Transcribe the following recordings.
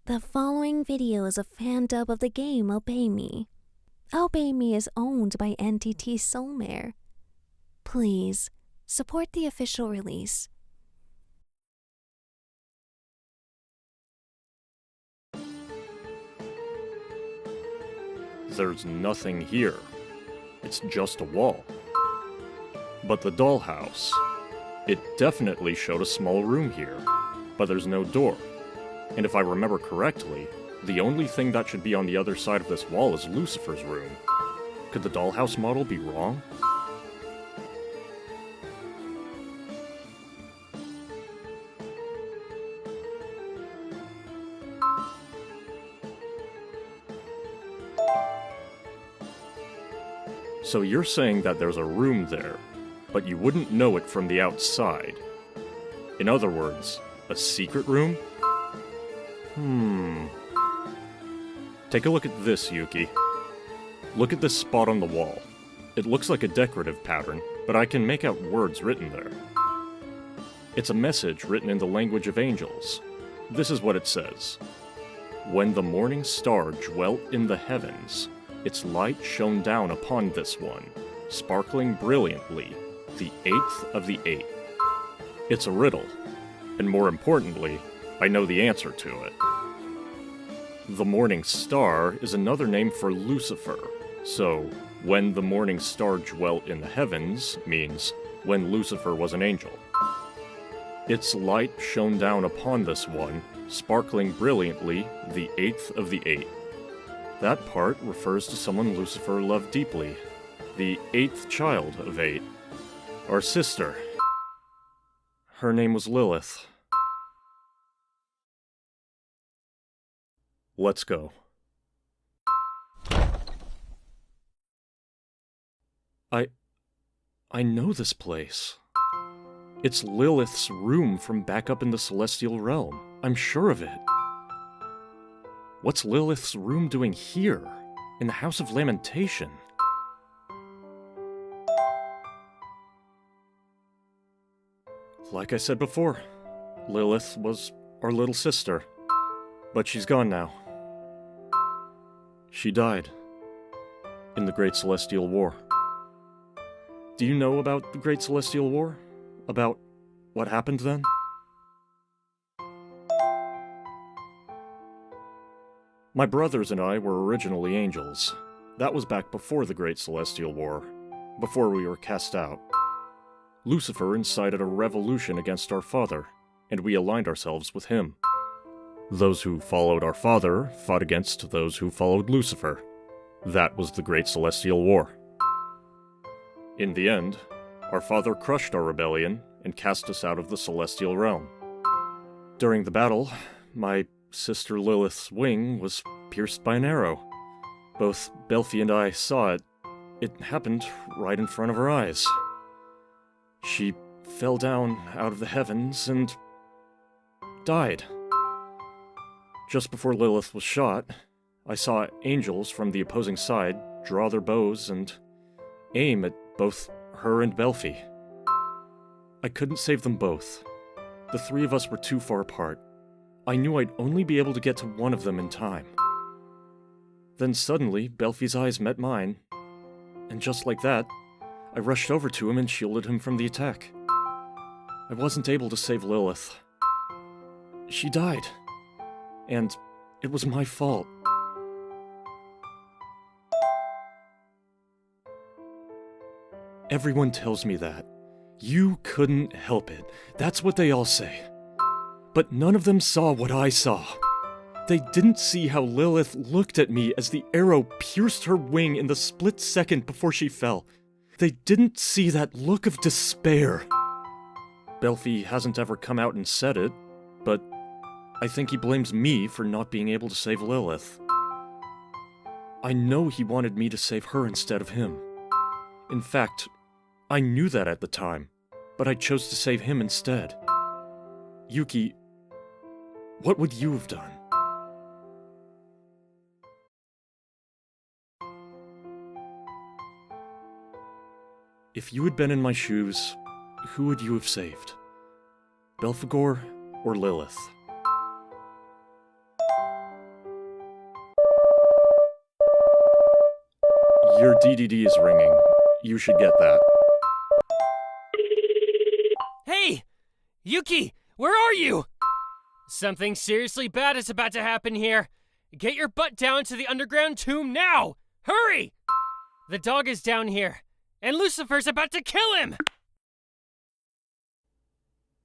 The following video is a Fandub of the game Obey Me. Obey Me is owned by NTT Soulmare. Please, support the official release. There's nothing here. It's just a wall. But the dollhouse. It definitely showed a small room here, but there's no door. And if I remember correctly, the only thing that should be on the other side of this wall is Lucifer's room. Could the dollhouse model be wrong? So you're saying that there's a room there, but you wouldn't know it from the outside. In other words, a secret room? Take a look at this, Yuki. Look at this spot on the wall. It looks like a decorative pattern, but I can make out words written there. It's a message written in the language of angels. This is what it says. When the morning star dwelt in the heavens, its light shone down upon this one, sparkling brilliantly, the 8th of the 8. It's a riddle, and more importantly, I know the answer to it. The morning star is another name for Lucifer, so when the morning star dwelt in the heavens means when Lucifer was an angel. Its light shone down upon this one, sparkling brilliantly, the 8th of the 8. That part refers to someone Lucifer loved deeply, the 8th child of 8. Our sister. Her name was Lilith. Let's go. I know this place. It's Lilith's room from back up in the Celestial Realm. I'm sure of it. What's Lilith's room doing here, in the House of Lamentation? Like I said before, Lilith was our little sister, but she's gone now. She died in the Great Celestial War. Do you know about the Great Celestial War? About what happened then? My brothers and I were originally angels. That was back before the Great Celestial War, before we were cast out. Lucifer incited a revolution against our father, and we aligned ourselves with him. Those who followed our father fought against those who followed Lucifer. That was the Great Celestial War. In the end, our father crushed our rebellion and cast us out of the Celestial Realm. During the battle, my sister Lilith's wing was pierced by an arrow. Both Belphie and I saw it. It happened right in front of our eyes. She fell down out of the heavens and died. Just before Lilith was shot, I saw angels from the opposing side draw their bows and aim at both her and Belphie. I couldn't save them both. The three of us were too far apart. I knew I'd only be able to get to one of them in time. Then suddenly, Belphie's eyes met mine, and just like that, I rushed over to him and shielded him from the attack. I wasn't able to save Lilith. She died. And it was my fault. Everyone tells me that. You couldn't help it. That's what they all say. But none of them saw what I saw. They didn't see how Lilith looked at me as the arrow pierced her wing in the split second before she fell. They didn't see that look of despair. Belphie hasn't ever come out and said it, but I think he blames me for not being able to save Lilith. I know he wanted me to save her instead of him. In fact, I knew that at the time, but I chose to save him instead. Yuki, what would you have done? If you had been in my shoes, who would you have saved? Belphegor or Lilith? Your DDD is ringing. You should get that. Hey! Yuki, where are you? Something seriously bad is about to happen here. Get your butt down to the underground tomb now! Hurry! The dog is down here, and Lucifer's about to kill him!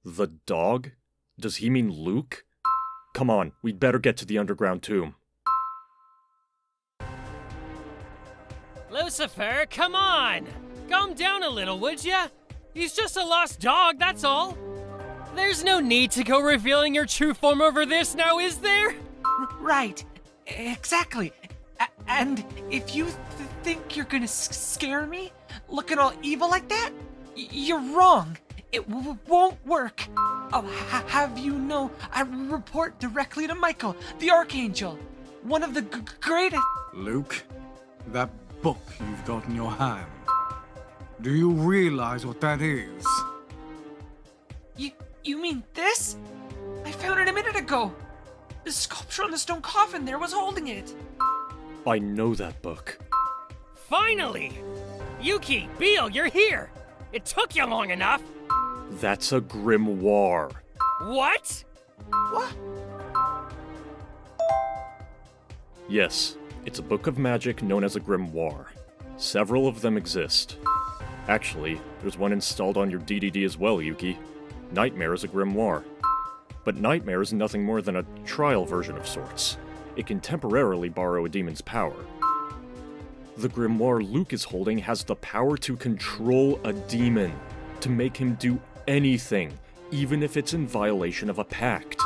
The dog? Does he mean Luke? Come on, we'd better get to the underground tomb. Lucifer, come on! Calm down a little, would ya? He's just a lost dog, that's all. There's no need to go revealing your true form over this now, is there? Right. Exactly. And if you think you're gonna scare me, looking all evil like that, you're wrong. It won't work. I'll have you know I report directly to Michael, the Archangel, one of the greatest... Luke, that book you've got in your hand, do you realize what that is? You mean this? I found it a minute ago. The sculpture on the stone coffin there was holding it. I know that book. Finally! Yuki, Beel, you're here! It took you long enough! That's a grimoire. What? What? Yes, it's a book of magic known as a grimoire. Several of them exist. Actually, there's one installed on your DDD as well, Yuki. Nightmare is a grimoire. But Nightmare is nothing more than a trial version of sorts. It can temporarily borrow a demon's power. The grimoire Luke is holding has the power to control a demon, to make him do anything, even if it's in violation of a pact.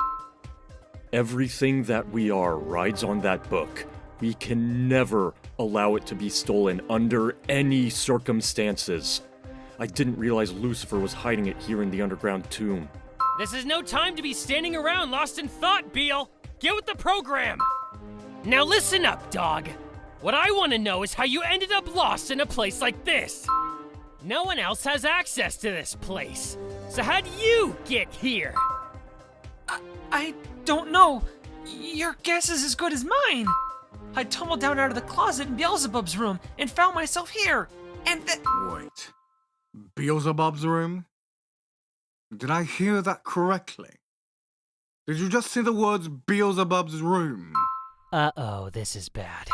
Everything that we are rides on that book. We can never allow it to be stolen under any circumstances. I didn't realize Lucifer was hiding it here in the underground tomb. This is no time to be standing around lost in thought, Beel! Get with the program! Now listen up, dog. What I want to know is how you ended up lost in a place like this. No one else has access to this place. So how'd you get here? I don't know. Your guess is as good as mine. I tumbled down out of the closet in Beelzebub's room and found myself here. And Wait. Beelzebub's room? Did I hear that correctly? Did you just say the words Beelzebub's room? Uh-oh, this is bad.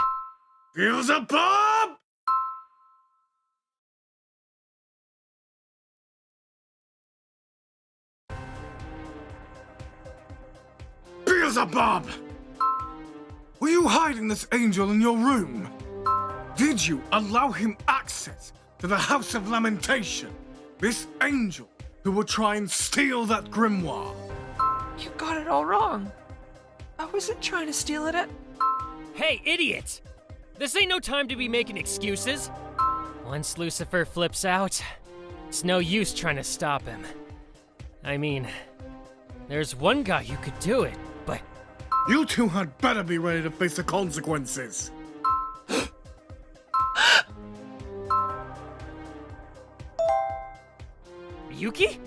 Beelzebub! Beelzebub! Were you hiding this angel in your room? Did you allow him access to the House of Lamentation? This angel who will try and steal that grimoire? you got it all wrong. I wasn't trying to steal it at... Hey, idiot! This ain't no time to be making excuses. Once Lucifer flips out, it's no use trying to stop him. I mean, there's one guy who could do it, but... You two had better be ready to face the consequences. Yuki?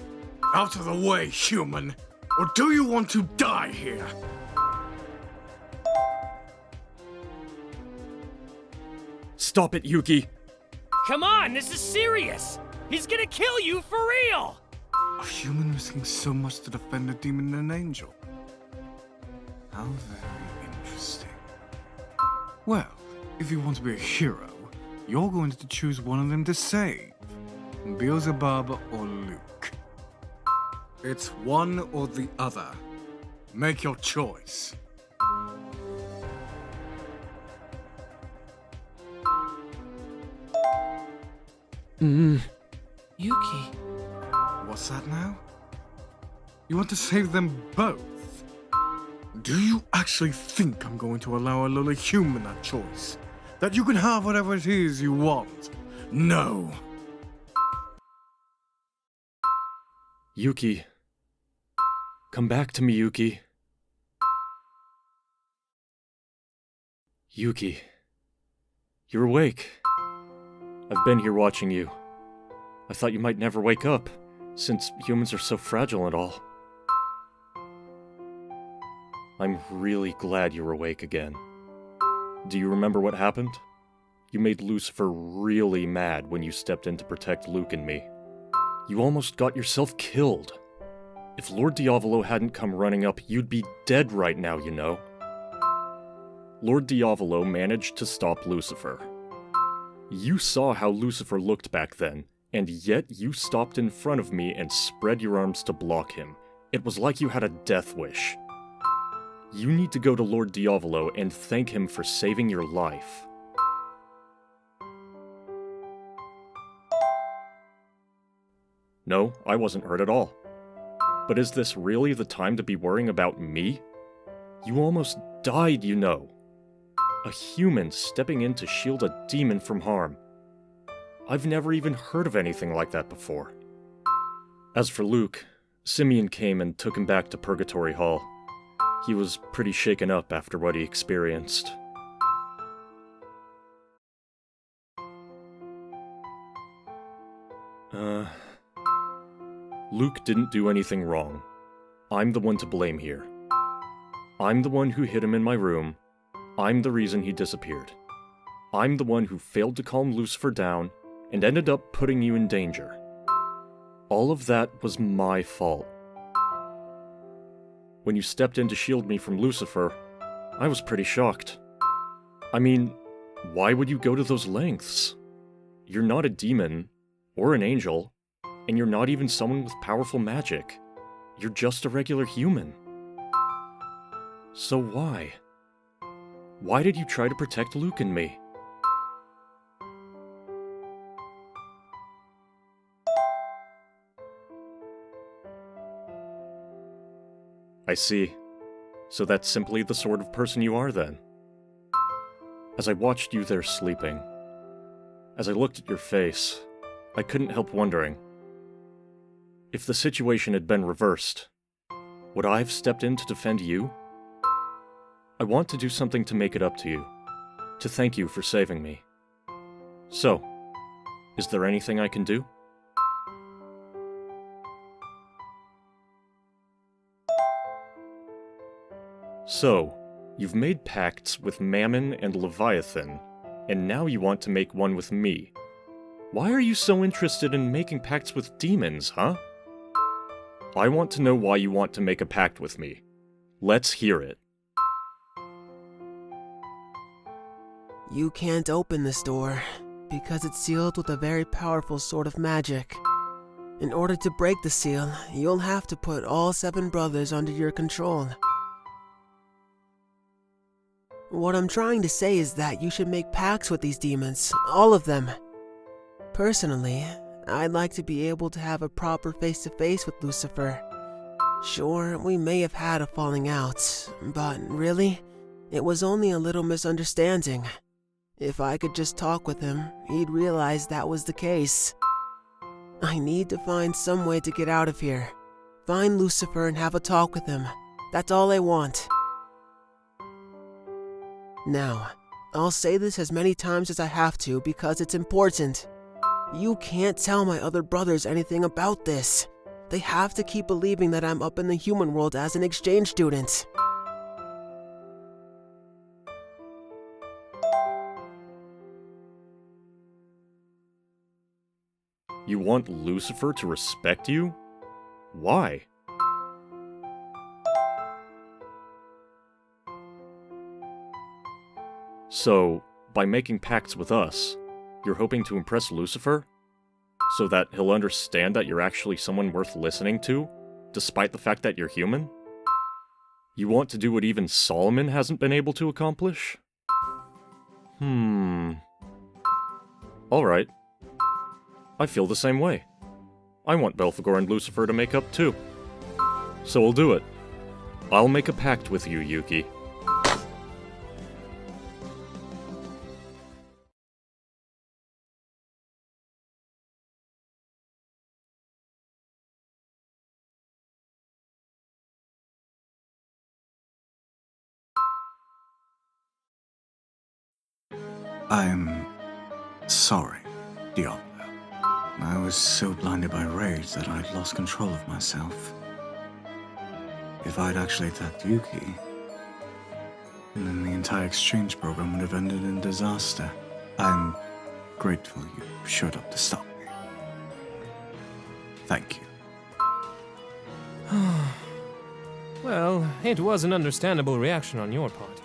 Out of the way, human. Or do you want to die here? Stop it, Yuki! Come on, this is serious! He's gonna kill you for real! A human risking so much to defend a demon and an angel? How very interesting. Well, if you want to be a hero, you're going to choose one of them to save. Beelzebub or Luke. It's one or the other. Make your choice. Yuki. What's that now? You want to save them both? Do you actually think I'm going to allow a little human that choice? That you can have whatever it is you want? No. Yuki. Come back to me, Yuki. Yuki. You're awake. I've been here watching you. I thought you might never wake up, since humans are so fragile and all. I'm really glad you're awake again. Do you remember what happened? You made Lucifer really mad when you stepped in to protect Luke and me. You almost got yourself killed. If Lord Diavolo hadn't come running up, you'd be dead right now, you know. Lord Diavolo managed to stop Lucifer. You saw how Lucifer looked back then, and yet you stopped in front of me and spread your arms to block him. It was like you had a death wish. You need to go to Lord Diavolo and thank him for saving your life. No, I wasn't hurt at all. But is this really the time to be worrying about me? You almost died, you know. A human stepping in to shield a demon from harm. I've never even heard of anything like that before. As for Luke, Simeon came and took him back to Purgatory Hall. He was pretty shaken up after what he experienced. Luke didn't do anything wrong. I'm the one to blame here. I'm the one who hid him in my room. I'm the reason he disappeared. I'm the one who failed to calm Lucifer down and ended up putting you in danger. All of that was my fault. When you stepped in to shield me from Lucifer, I was pretty shocked. I mean, why would you go to those lengths? You're not a demon, or an angel, and you're not even someone with powerful magic. You're just a regular human. So why? Why did you try to protect Luke and me? I see. So that's simply the sort of person you are then. As I watched you there sleeping, as I looked at your face, I couldn't help wondering, if the situation had been reversed, would I have stepped in to defend you? I want to do something to make it up to you, to thank you for saving me. So, is there anything I can do? So, you've made pacts with Mammon and Leviathan, and now you want to make one with me. Why are you so interested in making pacts with demons, huh? I want to know why you want to make a pact with me. Let's hear it. You can't open this door, because it's sealed with a very powerful sort of magic. In order to break the seal, you'll have to put all 7 brothers under your control. What I'm trying to say is that you should make pacts with these demons, all of them. Personally, I'd like to be able to have a proper face-to-face with Lucifer. Sure, we may have had a falling out, but really, it was only a little misunderstanding. If I could just talk with him, he'd realize that was the case. I need to find some way to get out of here. Find Lucifer and have a talk with him. That's all I want. Now, I'll say this as many times as I have to because it's important. You can't tell my other brothers anything about this. They have to keep believing that I'm up in the human world as an exchange student. You want Lucifer to respect you? Why? So, by making pacts with us, you're hoping to impress Lucifer? So that he'll understand that you're actually someone worth listening to, despite the fact that you're human? You want to do what even Solomon hasn't been able to accomplish? Alright. I feel the same way. I want Belphegor and Lucifer to make up too. So we'll do it. I'll make a pact with you, Yuki. I'm sorry, Diavolo. I was so blinded by rage that I'd lost control of myself. If I'd actually attacked Yuki, then the entire exchange program would have ended in disaster. I'm grateful you showed up to stop me. Thank you. Well, it was an understandable reaction on your part.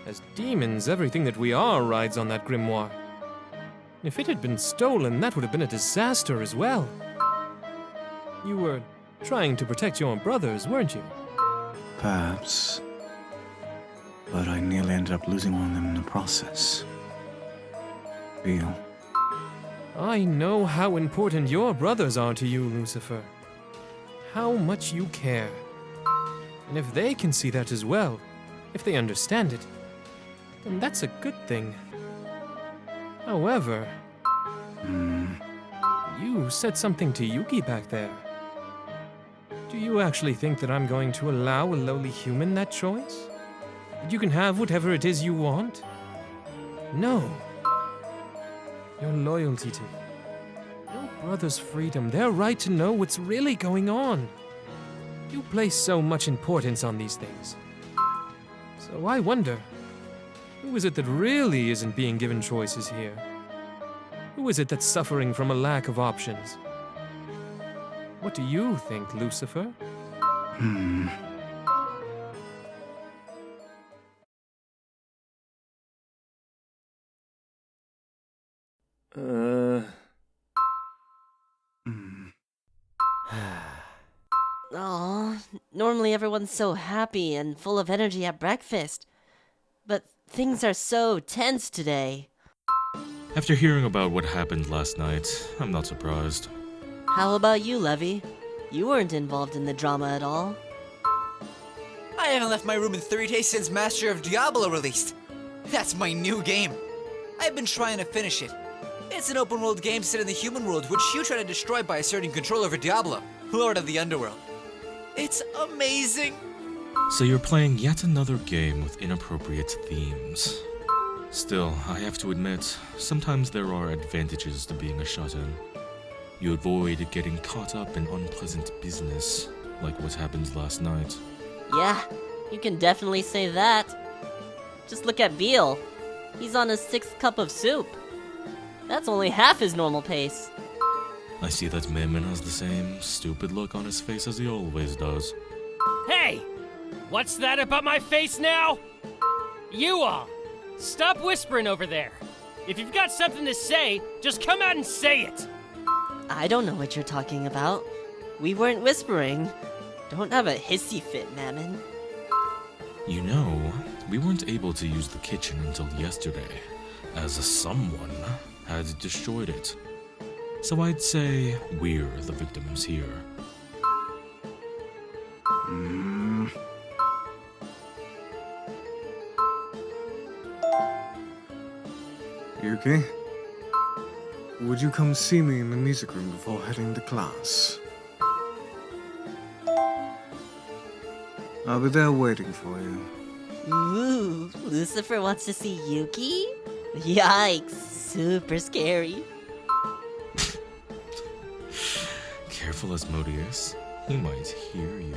As demons, everything that we are rides on that grimoire. If it had been stolen, that would have been a disaster as well. You were trying to protect your brothers, weren't you? Perhaps. But I nearly ended up losing one of them in the process. Feel. I know how important your brothers are to you, Lucifer. How much you care. And if they can see that as well, if they understand it, then that's a good thing. However, you said something to Yuki back there. Do you actually think that I'm going to allow a lowly human that choice? That you can have whatever it is you want? No. Your loyalty to me, your brother's freedom, their right to know what's really going on. You place so much importance on these things. So I wonder, who is it that really isn't being given choices here? Who is it that's suffering from a lack of options? What do you think, Lucifer? Aw, normally everyone's so happy and full of energy at breakfast. But things are so tense today. After hearing about what happened last night, I'm not surprised. How about you, Levy? You weren't involved in the drama at all. I haven't left my room in 3 days since Master of Diavolo released. That's my new game. I've been trying to finish it. It's an open world game set in the human world, which you try to destroy by asserting control over Diablo, Lord of the Underworld. It's amazing! So you're playing yet another game with inappropriate themes. Still, I have to admit, sometimes there are advantages to being a shut-in. You avoid getting caught up in unpleasant business, like what happened last night. Yeah, you can definitely say that. Just look at Beal. He's on his 6th cup of soup. That's only half his normal pace. I see that Mammon has the same stupid look on his face as he always does. Hey! What's that about my face now? You all! Stop whispering over there. If you've got something to say, just come out and say it! I don't know what you're talking about. We weren't whispering. Don't have a hissy fit, Mammon. You know, we weren't able to use the kitchen until yesterday, as someone had destroyed it. So I'd say we're the victims here. Yuki? Would you come see me in the music room before heading to class? I'll be there waiting for you. Ooh, Lucifer wants to see Yuki? Yikes, super scary. Careful, Asmodeus. He might hear you.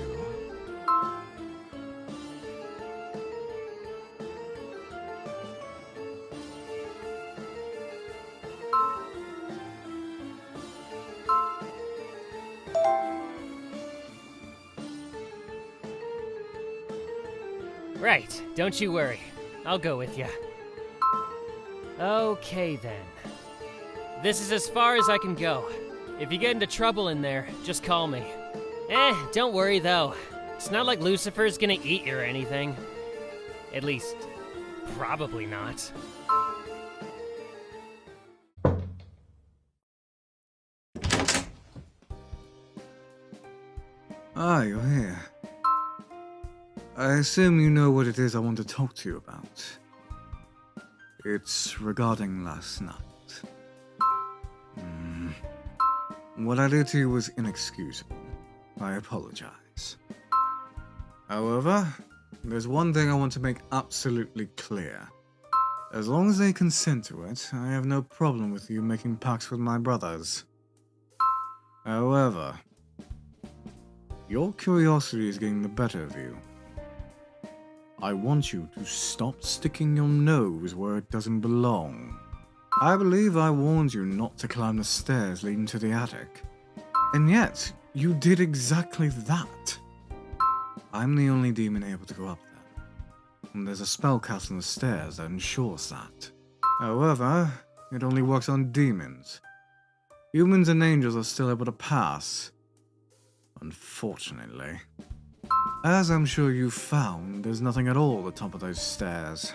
Right, don't you worry. I'll go with you. Okay then. This is as far as I can go. If you get into trouble in there, just call me. Don't worry though. It's not like Lucifer's gonna eat you or anything. At least, probably not. Ah, you're here. I assume you know what it is I want to talk to you about. It's regarding last night. What I did to you was inexcusable. I apologize. However, there's one thing I want to make absolutely clear. As long as they consent to it, I have no problem with you making pacts with my brothers. However, your curiosity is getting the better of you. I want you to stop sticking your nose where it doesn't belong. I believe I warned you not to climb the stairs leading to the attic. And yet, you did exactly that. I'm the only demon able to go up there. And there's a spell cast on the stairs that ensures that. However, it only works on demons. Humans and angels are still able to pass. Unfortunately. As I'm sure you found, there's nothing at all at the top of those stairs.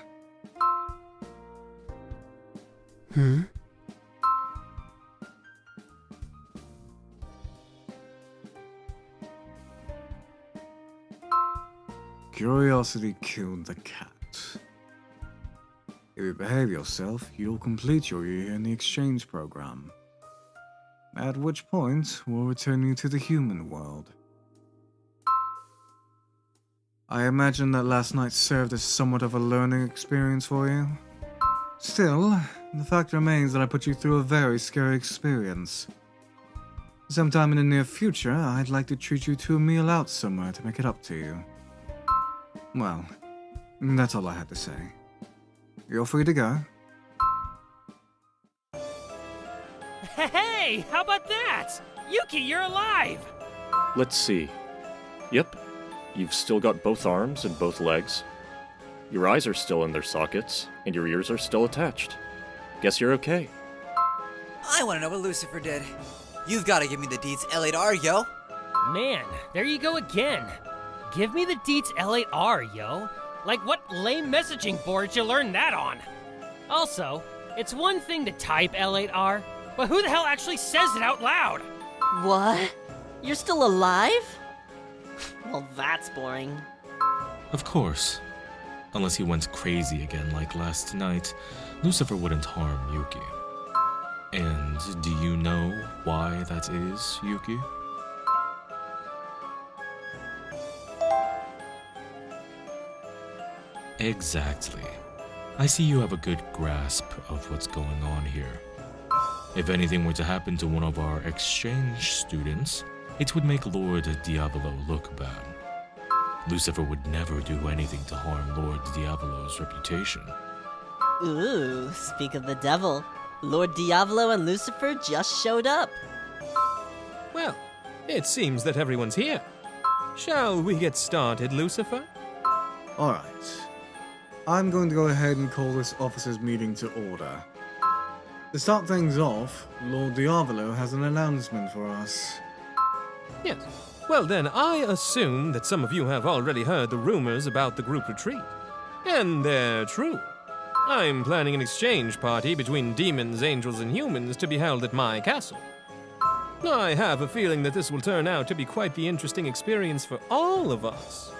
Curiosity killed the cat. If you behave yourself, you'll complete your year in the exchange program. At which point, we'll return you to the human world. I imagine that last night served as somewhat of a learning experience for you. Still, the fact remains that I put you through a very scary experience. Sometime in the near future, I'd like to treat you to a meal out somewhere to make it up to you. Well, that's all I had to say. You're free to go. Hey, how about that? Yuki, you're alive! Let's see. Yep, you've still got both arms and both legs. Your eyes are still in their sockets, and your ears are still attached. Guess you're okay. I want to know what Lucifer did. You've got to give me the deets L8R, yo. Man, there you go again. Give me the deets L8R, yo. Like what lame messaging board you learned that on? Also, it's one thing to type L8R, but who the hell actually says it out loud? What? You're still alive? Well, that's boring. Of course. Unless he went crazy again like last night, Lucifer wouldn't harm Yuki. And do you know why that is, Yuki? Exactly. I see you have a good grasp of what's going on here. If anything were to happen to one of our exchange students, it would make Lord Diavolo look bad. Lucifer would never do anything to harm Lord Diavolo's reputation. Ooh, speak of the devil. Lord Diavolo and Lucifer just showed up. Well, it seems that everyone's here. Shall we get started, Lucifer? Alright. I'm going to go ahead and call this officers' meeting to order. To start things off, Lord Diavolo has an announcement for us. Yes. Well then, I assume that some of you have already heard the rumors about the group retreat. And they're true. I'm planning an exchange party between demons, angels, and humans to be held at my castle. I have a feeling that this will turn out to be quite the interesting experience for all of us.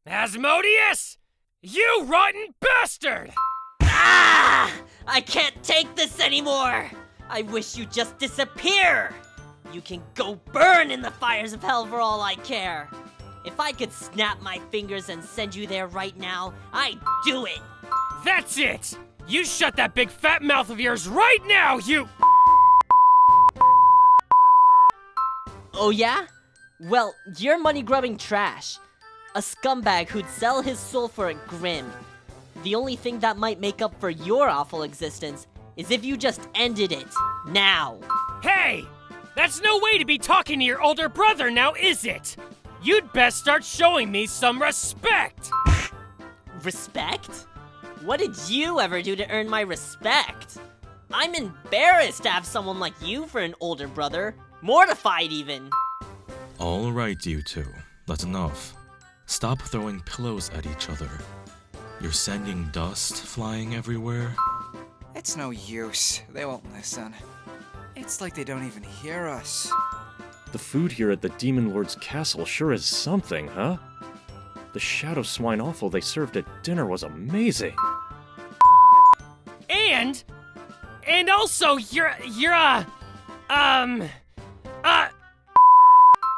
Asmodeus! You rotten bastard! Ah! I can't take this anymore! I wish you'd just disappear! You can go burn in the fires of hell for all I care! If I could snap my fingers and send you there right now, I'd do it! That's it! You shut that big fat mouth of yours right now, you— Oh yeah? Well, you're money-grubbing trash. A scumbag who'd sell his soul for a grim. The only thing that might make up for your awful existence is if you just ended it. Now. Hey! That's no way to be talking to your older brother now, is it? You'd best start showing me some respect! Respect? What did you ever do to earn my respect? I'm embarrassed to have someone like you for an older brother. Mortified, even. All right, you two. That's enough. Stop throwing pillows at each other. You're sending dust flying everywhere. It's no use. They won't listen. It's like they don't even hear us. The food here at the Demon Lord's castle sure is something, huh? The shadow swine offal they served at dinner was amazing. And also,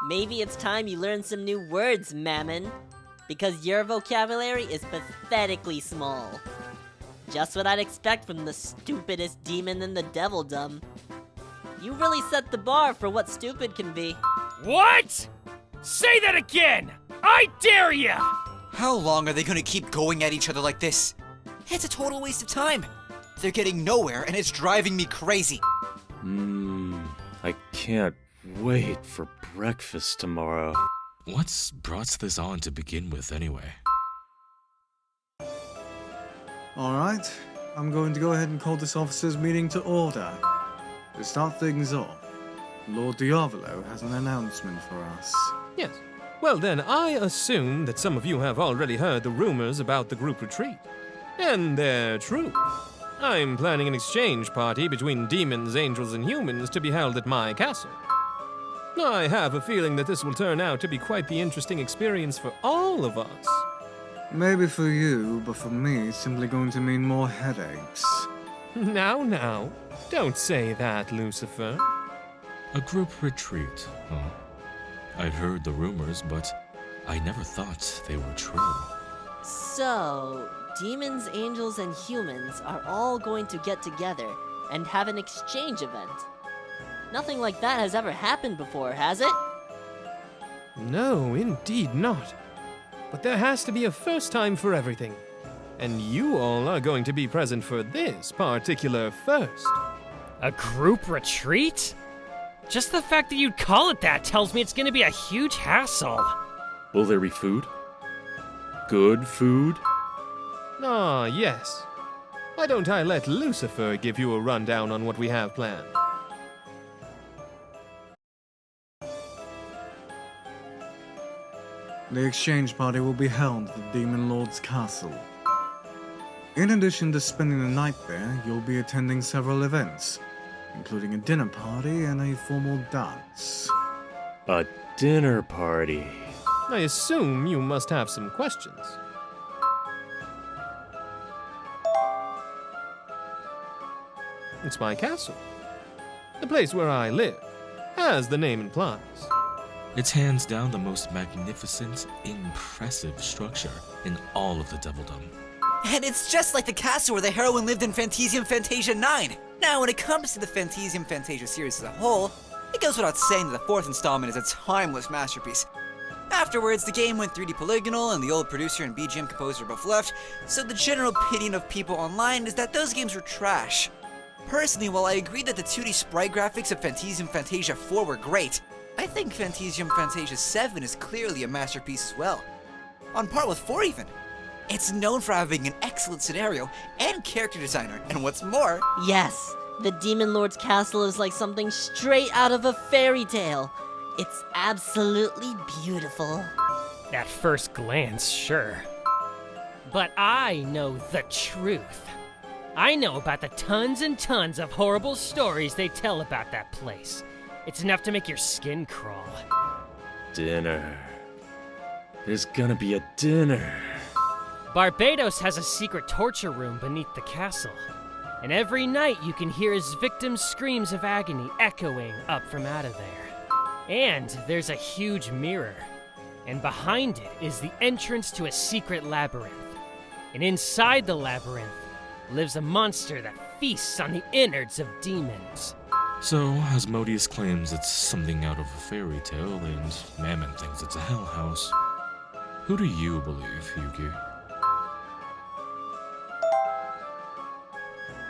Maybe it's time you learn some new words, Mammon. Because your vocabulary is pathetically small. Just what I'd expect from the stupidest demon in the Devildom. You really set the bar for what stupid can be. What? Say that again! I dare ya! How long are they gonna keep going at each other like this? It's a total waste of time. They're getting nowhere, and it's driving me crazy. I can't wait for breakfast tomorrow. What's brought this on to begin with, anyway? Alright, I'm going to go ahead and call this officers' meeting to order. To start things off, Lord Diavolo has an announcement for us. Yes. Well then, I assume that some of you have already heard the rumors about the group retreat. And they're true. I'm planning an exchange party between demons, angels, and humans to be held at my castle. I have a feeling that this will turn out to be quite the interesting experience for all of us. Maybe for you, but for me, it's simply going to mean more headaches. Now, don't say that, Lucifer. A group retreat, huh? I'd heard the rumors, but I never thought they were true. So, demons, angels, and humans are all going to get together and have an exchange event. Nothing like that has ever happened before, has it? No, indeed not. But there has to be a first time for everything. And you all are going to be present for this particular first. A group retreat? Just the fact that you'd call it that tells me it's gonna be a huge hassle. Will there be food? Good food? Ah, yes. Why don't I let Lucifer give you a rundown on what we have planned? The exchange party will be held at the Demon Lord's castle. In addition to spending the night there, you'll be attending several events, including a dinner party and a formal dance. A dinner party. I assume you must have some questions. It's my castle. The place where I live, as the name implies. It's hands down the most magnificent, impressive structure in all of the Devildom. And it's just like the castle where the heroine lived in Phantasium Fantasia 9. Now, when it comes to the Phantasium Fantasia series as a whole, it goes without saying that the fourth installment is a timeless masterpiece. Afterwards, the game went 3D polygonal, and the old producer and BGM composer both left, so the general opinion of people online is that those games were trash. Personally, while I agree that the 2D sprite graphics of Phantasium Fantasia 4 were great, I think Phantasium Fantasia 7 is clearly a masterpiece as well. On par with 4 even. It's known for having an excellent scenario and character designer, and what's more... Yes, the Demon Lord's castle is like something straight out of a fairy tale. It's absolutely beautiful. At first glance, sure. But I know the truth. I know about the tons and tons of horrible stories they tell about that place. It's enough to make your skin crawl. Dinner. There's gonna be a dinner. Barbatos has a secret torture room beneath the castle. And every night you can hear his victims' screams of agony echoing up from out of there. And there's a huge mirror. And behind it is the entrance to a secret labyrinth. And inside the labyrinth lives a monster that feasts on the innards of demons. So, Asmodeus claims it's something out of a fairy tale, and Mammon thinks it's a hell house. Who do you believe, Yuki?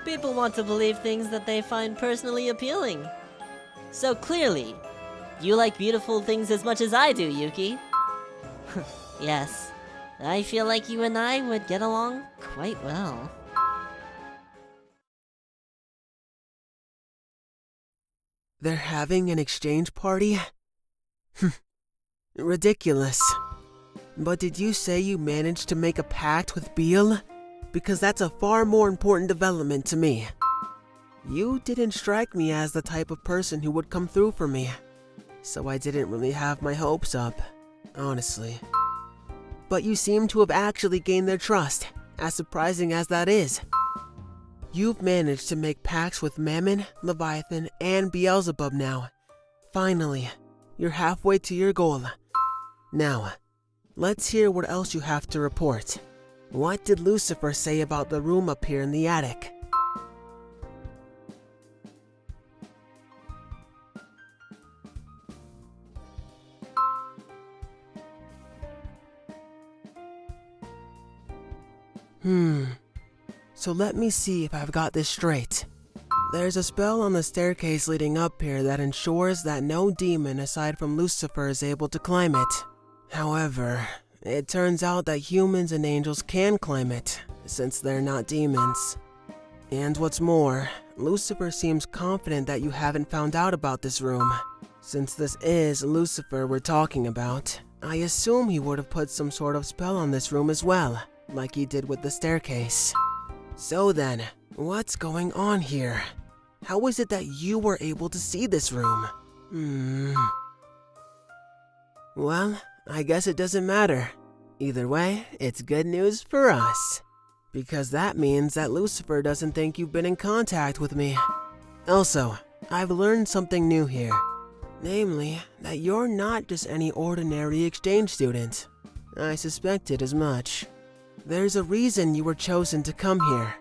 People want to believe things that they find personally appealing. So clearly, you like beautiful things as much as I do, Yuki. Yes, I feel like you and I would get along quite well. They're having an exchange party? Ridiculous. But did you say you managed to make a pact with Beal? Because that's a far more important development to me. You didn't strike me as the type of person who would come through for me, so I didn't really have my hopes up, honestly. But you seem to have actually gained their trust, as surprising as that is. You've managed to make pacts with Mammon, Leviathan, and Beelzebub now. Finally, you're halfway to your goal. Now, let's hear what else you have to report. What did Lucifer say about the room up here in the attic? So let me see if I've got this straight. There's a spell on the staircase leading up here that ensures that no demon aside from Lucifer is able to climb it. However, it turns out that humans and angels can climb it, since they're not demons. And what's more, Lucifer seems confident that you haven't found out about this room. Since this is Lucifer we're talking about, I assume he would have put some sort of spell on this room as well, like he did with the staircase. So then, what's going on here? How is it that you were able to see this room? Well, I guess it doesn't matter. Either way, it's good news for us. Because that means that Lucifer doesn't think you've been in contact with me. Also, I've learned something new here. Namely, that you're not just any ordinary exchange student. I suspected as much. There's a reason you were chosen to come here.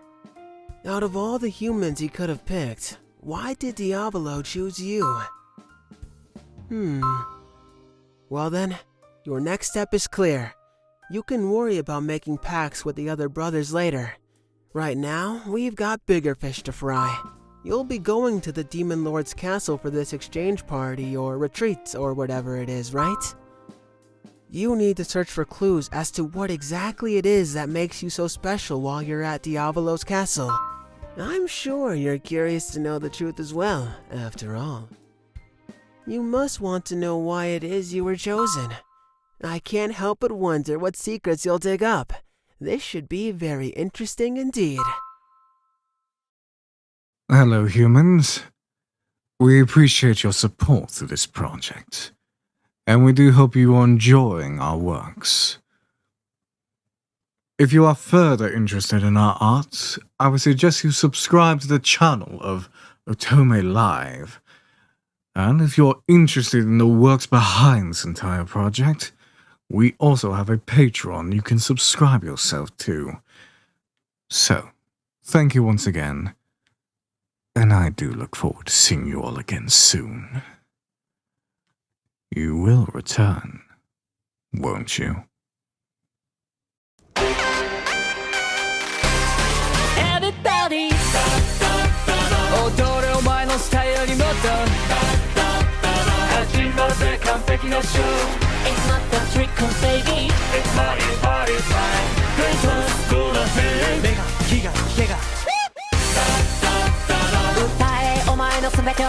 Out of all the humans he could have picked, why did Diavolo choose you? Well then, your next step is clear. You can worry about making pacts with the other brothers later. Right now, we've got bigger fish to fry. You'll be going to the Demon Lord's castle for this exchange party or retreat or whatever it is, right? You need to search for clues as to what exactly it is that makes you so special while you're at Diavolo's castle. I'm sure you're curious to know the truth as well, after all. You must want to know why it is you were chosen. I can't help but wonder what secrets you'll dig up. This should be very interesting indeed. Hello, humans. We appreciate your support through this project, and we do hope you are enjoying our works. If you are further interested in our art, I would suggest you subscribe to the channel of Otome Live. And if you're interested in the works behind this entire project, we also have a Patreon you can subscribe yourself to. So, thank you once again, and I do look forward to seeing you all again soon. You will return, won't you? Everybody, 踊れお前のスタイルにもっと始まる完璧なショー It's not the trick baby It's party party time Christmas school ahead 目が気が毛が歌えお前の全てを